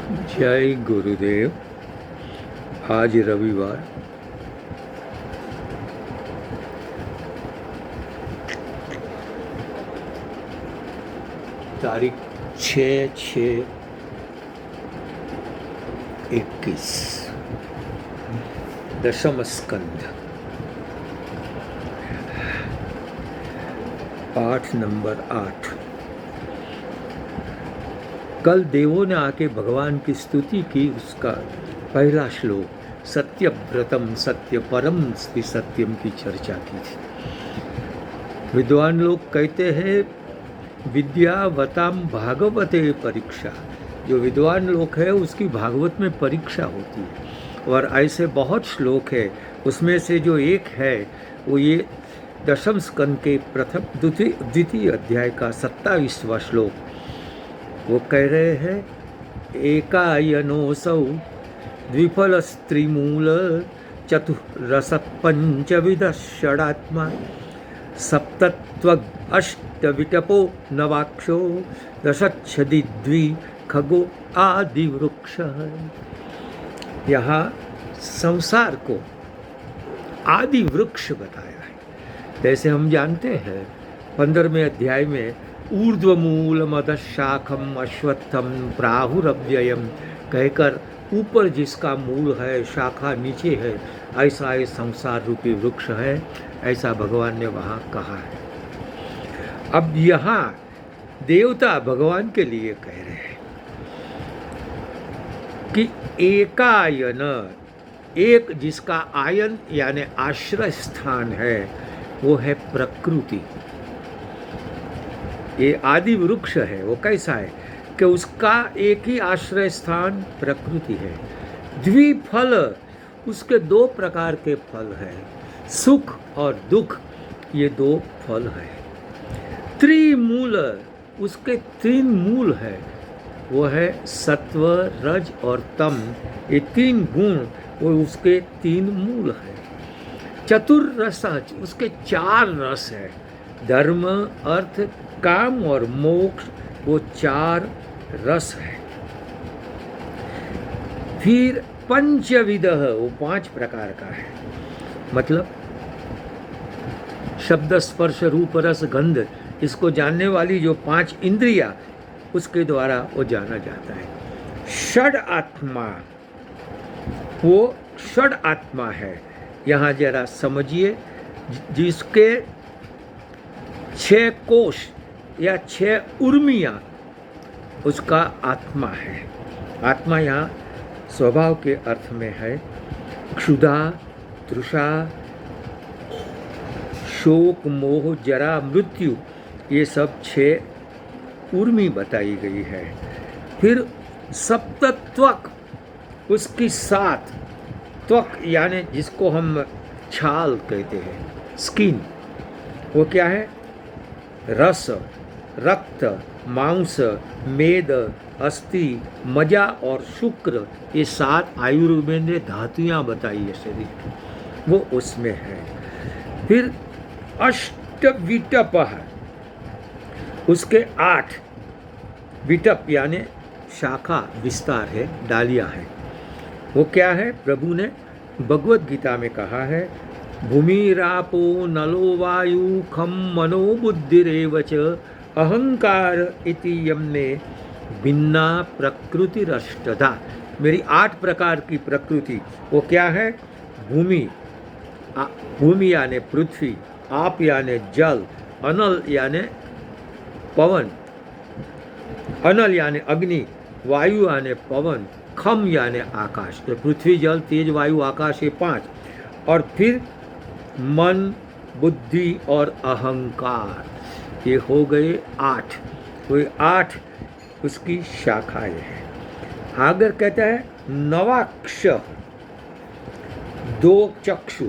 जय गुरुदेव। आज रविवार तारीख 6/6/21 दशम स्कंद पाठ नंबर 8। कल देवों ने आके भगवान की स्तुति की। उसका पहला श्लोक सत्यव्रतम सत्य परम सत्यम की चर्चा की थी। विद्वान लोग कहते हैं विद्यावताम भागवते परीक्षा। जो विद्वान लोग है उसकी भागवत में परीक्षा होती है, और ऐसे बहुत श्लोक है। उसमें से जो एक है वो ये दशम स्कंद के द्वितीय अध्याय का 27वां श्लोक। वो कह रहे हैं एकायनोऽसौ द्विफल स्त्रीमूल चतुरस पंचविध षडात्मा सप्तत्वग अष्टविटपो नवाक्षो दशच्छदि द्वि खगो आदि वृक्ष। यहाँ संसार को आदि वृक्ष बताया है। जैसे हम जानते हैं 15वें अध्याय में ऊर्ध्वमूलमधशाखम अश्वत्थम प्राहुरव्ययम कहकर ऊपर जिसका मूल है, शाखा नीचे है, ऐसा ये संसार रूपी वृक्ष है, ऐसा भगवान ने वहाँ कहा है। अब यहाँ देवता भगवान के लिए कह रहे हैं कि एकायन, एक जिसका आयन यानी आश्रय स्थान है वो है प्रकृति। ये आदि वृक्ष है। वो कैसा है कि उसका एक ही आश्रय स्थान प्रकृति है। द्विफल, उसके दो प्रकार के फल हैं, सुख और दुख, ये दो फल है। त्रिमूल, उसके 3 मूल है, वो है सत्व रज और तम। ये 3 गुण वो उसके 3 मूल है। चतुर्रस, उसके 4 रस है, धर्म अर्थ काम और मोक्ष, वो 4 रस है। फिर पंचविध, वो 5 प्रकार का है। मतलब शब्द स्पर्श रूप रस गंध, इसको जानने वाली जो 5 इंद्रियां, उसके द्वारा वो जाना जाता है। षड आत्मा, वो षड आत्मा है। यहाँ जरा समझिए, जिसके 6 कोश या 6 उर्मियाँ, उसका आत्मा है। आत्मा यहाँ स्वभाव के अर्थ में है। क्षुधा तृषा शोक मोह जरा मृत्यु, ये सब 6 उर्मी बताई गई है। फिर सप्तत्वक, उसकी 7 त्वक यानी जिसको हम छाल कहते हैं, स्किन, वो क्या है? रस, रक्त, मांस, मेद, अस्थि, मजा और शुक्र, ये 7 आयुर्वेद ने धातुयाँ बताई है शरीर की, वो उसमें है। फिर अष्टविटप, उसके 8 विटप यानी शाखा विस्तार है, डालियाँ है। वो क्या है? प्रभु ने भगवत गीता में कहा है भूमिरापो नलो वायु खम मनो बुद्धिरेव च अहंकार इति यमने भिन्ना प्रकृतिरष्टधा। मेरी 8 प्रकार की प्रकृति, वो क्या है? भूमि, भूमि यानी पृथ्वी, आप यानी जल, अनल यानी पवन, अनल यानी अग्नि, वायु यानी पवन, खम यानी आकाश। तो पृथ्वी जल तेज वायु आकाश, ये 5। और फिर मन बुद्धि और अहंकार, ये हो गए 8। तो ये 8 उसकी शाखाएं हैं। आगे कहता है नवाक्ष, 2 चक्षु,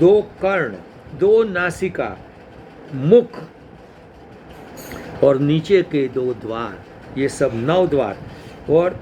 2 कर्ण, 2 नासिका, मुख और नीचे के 2 द्वार, ये सब 9 द्वार। और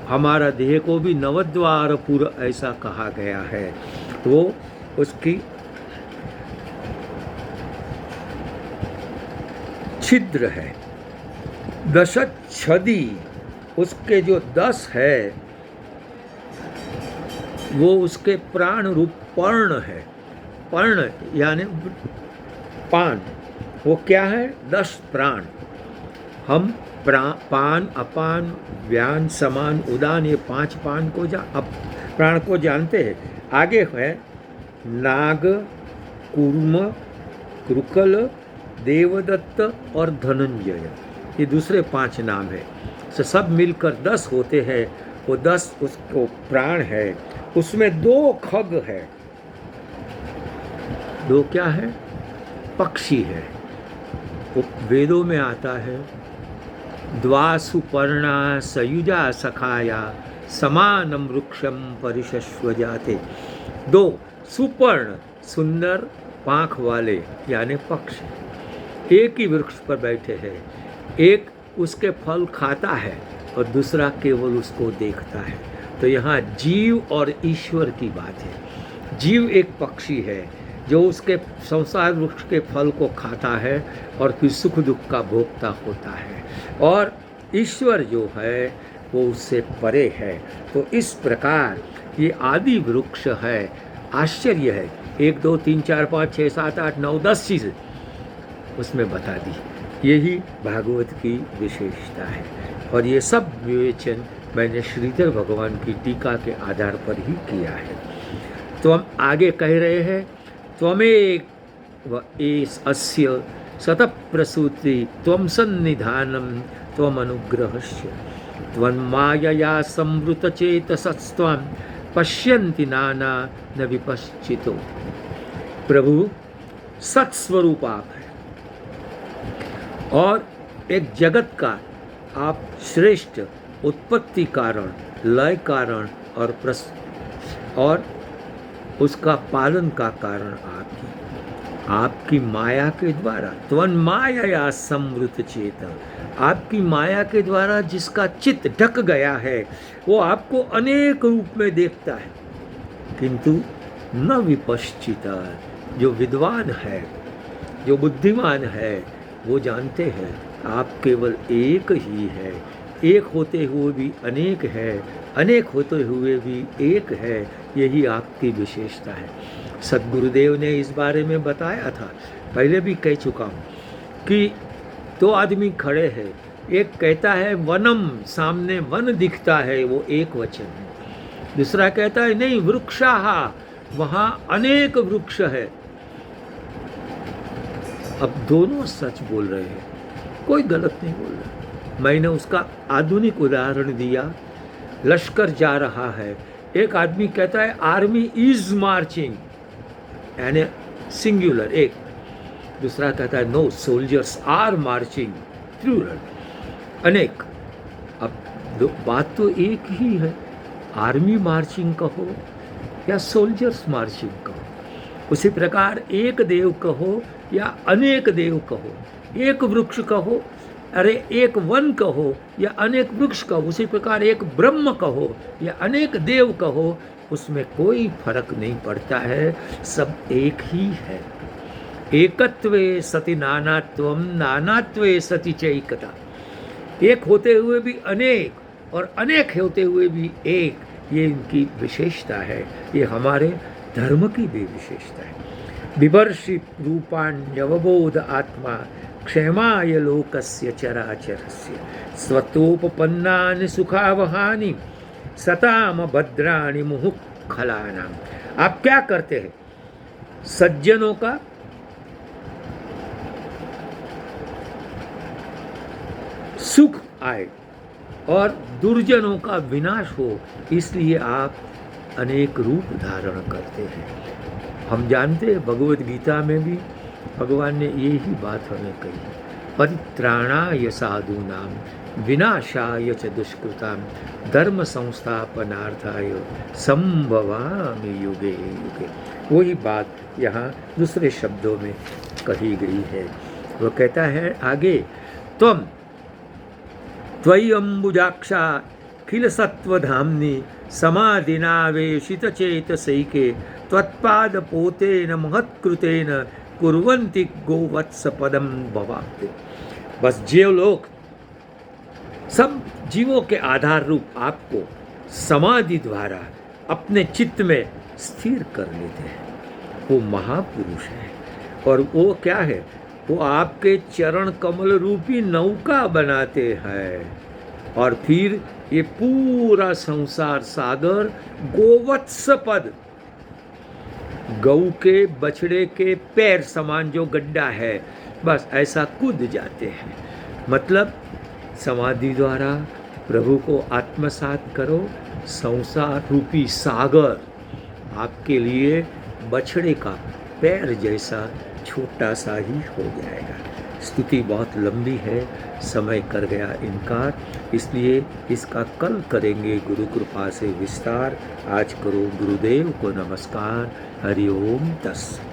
हमारा देह को भी नवद्वारपुर ऐसा कहा गया है। वो उसकी छिद्र है। दशच्छदी उसके जो 10 है वो उसके प्राण रूप पर्ण है। पर्ण यानी पान, वो क्या है? 10 प्राण। हम पान, अपान, व्यान, समान, उदान, ये 5 प्राण को जानते हैं। आगे है नाग, कूर्म, कृकल, देवदत्त और धनंजय, ये दूसरे 5 नाम है। तो सब मिलकर 10 होते हैं। वो 10 उसको प्राण है। उसमें 2 खग है। 2 क्या है? पक्षी है। वो वेदों में आता है, द्वासुपर्णा सयुजा सखाया समानम वृक्षम परिशस्व जाते। 2 सुपर्ण, सुंदर पांख वाले यानी पक्षी एक ही वृक्ष पर बैठे हैं। एक उसके फल खाता है और दूसरा केवल उसको देखता है। तो यहाँ जीव और ईश्वर की बात है। जीव एक पक्षी है जो उसके संसार वृक्ष के फल को खाता है और फिर सुख दुख का भोगता होता है, और ईश्वर जो है वो उससे परे है। तो इस प्रकार ये आदि वृक्ष है। आश्चर्य है, 1 2 3 4 5 6 7 8 9 10 चीज़ उसमें बता दी। यही भागवत की विशेषता है, और ये सब विवेचन मैंने श्रीधर भगवान की टीका के आधार पर ही किया है। तो हम आगे कह रहे हैं, त्वमेव अस्य सतप्रसूति त्वं सन्निधानं त्वम् अनुग्रहस्य त्वन्मायया संवृतचेतसस्त्वं पश्यन्ति नाना न विपश्चितो। प्रभु सत्स्वरूप आप है और एक जगत का आप श्रेष्ठ उत्पत्ति कारण, लय कारण और उसका पालन का कारण आपकी माया के द्वारा, त्वन्मायया संवृत चेतन, आपकी माया के द्वारा जिसका चित्त ढक गया है वो आपको अनेक रूप में देखता है, किंतु न विपश्चिता। जो विद्वान है, जो बुद्धिमान है, वो जानते हैं आप केवल एक ही है। एक होते हुए भी अनेक है, अनेक होते हुए भी एक है। यही आपकी विशेषता है। सद्गुरुदेव ने इस बारे में बताया था, पहले भी कह चुका हूँ कि 2 आदमी खड़े हैं। एक कहता है वनम, सामने वन दिखता है, वो एक वचन है। दूसरा कहता है नहीं, वृक्षाहा, वहाँ अनेक वृक्ष है। अब दोनों सच बोल रहे हैं, कोई गलत नहीं बोल रहा। मैंने उसका आधुनिक उदाहरण दिया। लश्कर जा रहा है, एक आदमी कहता है आर्मी इज मार्चिंग, यानी सिंगुलर एक। दूसरा कहता है no, soldiers are marching, plural, अनेक। अब बात तो एक ही है, आर्मी मार्चिंग कहो या सोल्जर्स मार्चिंग कहो। उसी प्रकार एक देव कहो या अनेक देव कहो, एक वृक्ष कहो, अरे एक वन कहो या अनेक वृक्ष कहो, उसी प्रकार एक ब्रह्म कहो या अनेक देव कहो, उसमें कोई फर्क नहीं पड़ता है, सब एक ही है। एकत्वे सति नानात्वम, नानात्वे सति चैकता। एक होते हुए भी अनेक और अनेक होते हुए भी एक, ये इनकी विशेषता है। ये हमारे धर्म की भी विशेषता है। बिभर्षि रूपाण्यवबोध आत्मा क्षेमाय लोकस्य चराचरस्य स्वतोपपन्नानि सुखावहानि सताम भद्राणि मुहुःखलानाम्। आप क्या करते हैं? सज्जनों का सुख आए और दुर्जनों का विनाश हो, इसलिए आप अनेक रूप धारण करते हैं। हम जानते हैं भगवद गीता में भी भगवान ने यही बात हमें कही, परित्राणाय साधूनां विनाशाय च दुष्कृतां धर्म संस्थापनार्थाय संभवामि युगे युगे। वही बात यहाँ दूसरे शब्दों में कही गई है। वो कहता है आगे, त्वं त्वयि अम्बुजाक्षा खिल सत्वधाम्नि समाधिनावेशित चेतसैके त्वत्पाद पोतेन महत्कृतेन कुर्वन्ति गोवत्स पदम भवाप्ति। बस जो लोग, सब जीवों के आधार रूप आपको समाधि द्वारा अपने चित्त में स्थिर कर लेते हैं। वो महापुरुष है और वो क्या है, वो आपके चरण कमल रूपी नौका बनाते हैं और फिर ये पूरा संसार सागर गोवत्स पद, गऊ के बछड़े के पैर समान जो गड्ढा है, बस ऐसा कूद जाते हैं। मतलब समाधि द्वारा प्रभु को आत्मसात करो, संसार रूपी सागर आपके लिए बछड़े का पैर जैसा छोटा सा ही हो जाएगा। स्तुति बहुत लंबी है, समय कर गया इनकार, इसलिए इसका कल करेंगे गुरु कृपा से विस्तार। आज करो गुरुदेव को नमस्कार। हरि ओम तस्सत्।